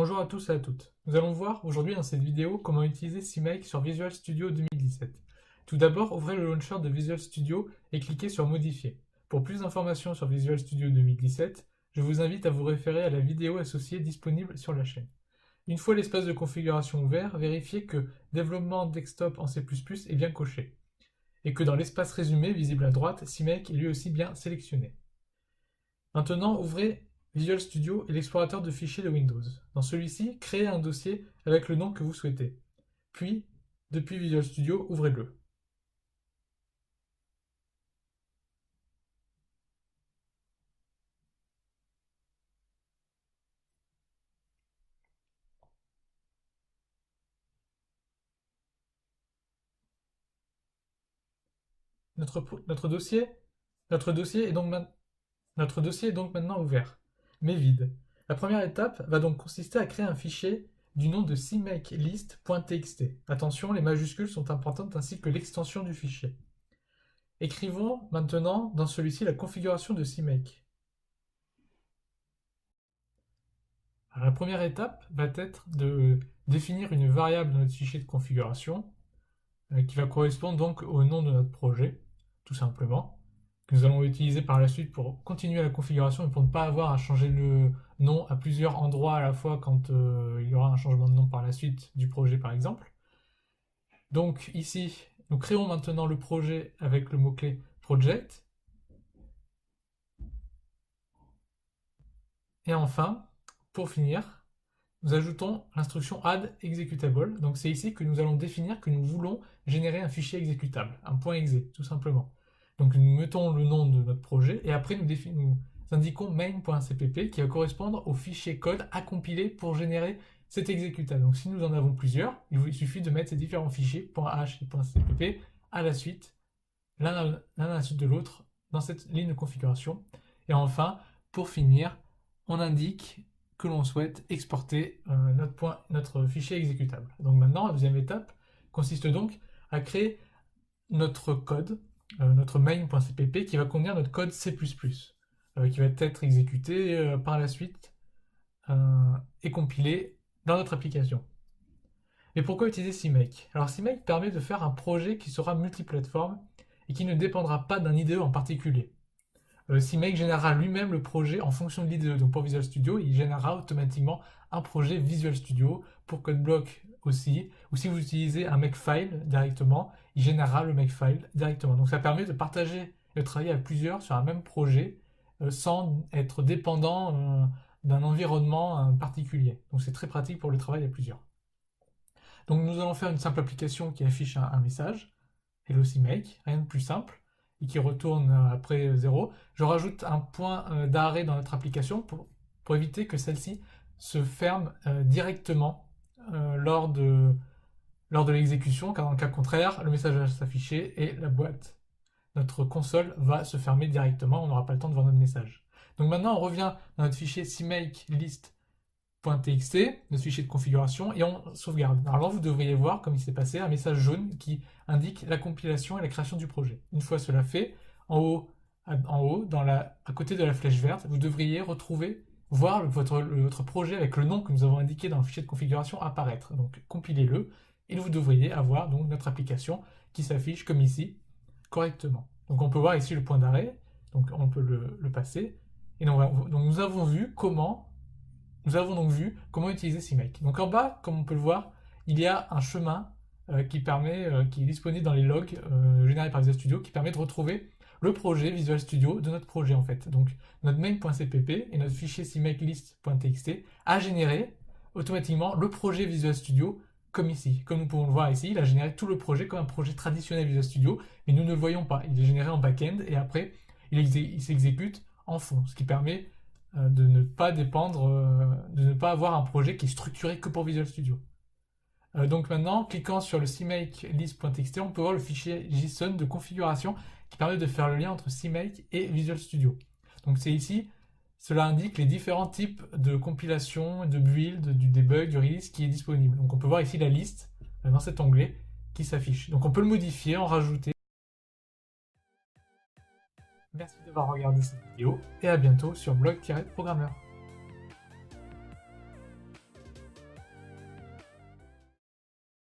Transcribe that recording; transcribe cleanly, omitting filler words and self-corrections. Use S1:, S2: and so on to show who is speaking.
S1: Bonjour à tous et à toutes. Nous allons voir aujourd'hui dans cette vidéo comment utiliser CMake sur Visual Studio 2017. Tout d'abord, ouvrez le launcher de Visual Studio et cliquez sur Modifier. Pour plus d'informations sur Visual Studio 2017, je vous invite à vous référer à la vidéo associée disponible sur la chaîne. Une fois l'espace de configuration ouvert, vérifiez que Développement desktop en C++ est bien coché, et que dans l'espace résumé visible à droite, CMake est lui aussi bien sélectionné. Maintenant, ouvrez Visual Studio et l'explorateur de fichiers de Windows. Dans celui-ci, créez un dossier avec le nom que vous souhaitez. Puis, depuis Visual Studio, ouvrez-le. Notre dossier est donc maintenant ouvert, mais vide. La première étape va donc consister à créer un fichier du nom de cmakelist.txt. Attention, les majuscules sont importantes ainsi que l'extension du fichier. Écrivons maintenant dans celui-ci la configuration de CMake. Alors, la première étape va être de définir une variable dans notre fichier de configuration qui va correspondre donc au nom de notre projet, tout simplement, que nous allons utiliser par la suite pour continuer la configuration et pour ne pas avoir à changer le nom à plusieurs endroits à la fois quand il y aura un changement de nom par la suite du projet par exemple. Donc ici, nous créons maintenant le projet avec le mot-clé project. Et enfin, pour finir, nous ajoutons l'instruction add executable. Donc c'est ici que nous allons définir que nous voulons générer un fichier exécutable, un .exe tout simplement. Donc nous mettons le nom de notre projet et après nous indiquons main.cpp qui va correspondre au fichier code à compiler pour générer cet exécutable. Donc si nous en avons plusieurs, il suffit de mettre ces différents fichiers .h et .cpp à la suite, l'un à la suite de l'autre dans cette ligne de configuration. Et enfin, pour finir, on indique que l'on souhaite exporter notre fichier exécutable. Donc maintenant, la deuxième étape consiste donc à créer notre code, notre main.cpp qui va contenir notre code C++, qui va être exécuté par la suite et compilé dans notre application. Mais pourquoi utiliser CMake? Alors CMake permet de faire un projet qui sera multiplateforme et qui ne dépendra pas d'un IDE en particulier. CMake générera lui-même le projet en fonction de l'IDE. Donc pour Visual Studio, il générera automatiquement un projet Visual Studio. Pour CodeBlock aussi, ou si vous utilisez un Makefile directement, il générera le Makefile directement. Donc ça permet de partager et de travailler à plusieurs sur un même projet sans être dépendant d'un environnement particulier. Donc c'est très pratique pour le travail à plusieurs. Donc nous allons faire une simple application qui affiche un message, Hello CMake, rien de plus simple, et qui retourne après 0. Je rajoute un point d'arrêt dans notre application pour éviter que celle-ci se ferme directement lors de l'exécution, car dans le cas contraire, le message va s'afficher et la boîte, notre console, va se fermer directement, on n'aura pas le temps de voir notre message. Donc maintenant, on revient dans notre fichier cmakelist.txt, notre fichier de configuration, et on sauvegarde. Alors là, vous devriez voir, comme il s'est passé, un message jaune qui indique la compilation et la création du projet. Une fois cela fait, en haut à côté de la flèche verte, vous devriez voir votre projet avec le nom que nous avons indiqué dans le fichier de configuration apparaître. Donc compilez-le, et vous devriez avoir donc notre application qui s'affiche comme ici, correctement. Donc on peut voir ici le point d'arrêt, donc on peut le passer, et donc nous avons vu comment utiliser CMake. Donc en bas, comme on peut le voir, il y a un chemin qui est disponible dans les logs générés par Visual Studio, qui permet de retrouver le projet Visual Studio de notre projet en fait. Donc notre main.cpp et notre fichier cmakelist.txt a généré automatiquement le projet Visual Studio comme ici. Comme nous pouvons le voir ici, il a généré tout le projet comme un projet traditionnel Visual Studio, mais nous ne le voyons pas. Il est généré en back-end et après il s'exécute en fond, ce qui permet de ne pas de ne pas avoir un projet qui est structuré que pour Visual Studio. Donc maintenant, cliquant sur le cmakelist.txt, on peut voir le fichier JSON de configuration qui permet de faire le lien entre CMake et Visual Studio. Donc c'est ici, cela indique les différents types de compilation, de build, du debug, du release qui est disponible. Donc on peut voir ici la liste dans cet onglet qui s'affiche. Donc on peut le modifier, en rajouter. Merci d'avoir regardé cette vidéo et à bientôt sur blog-programmeur.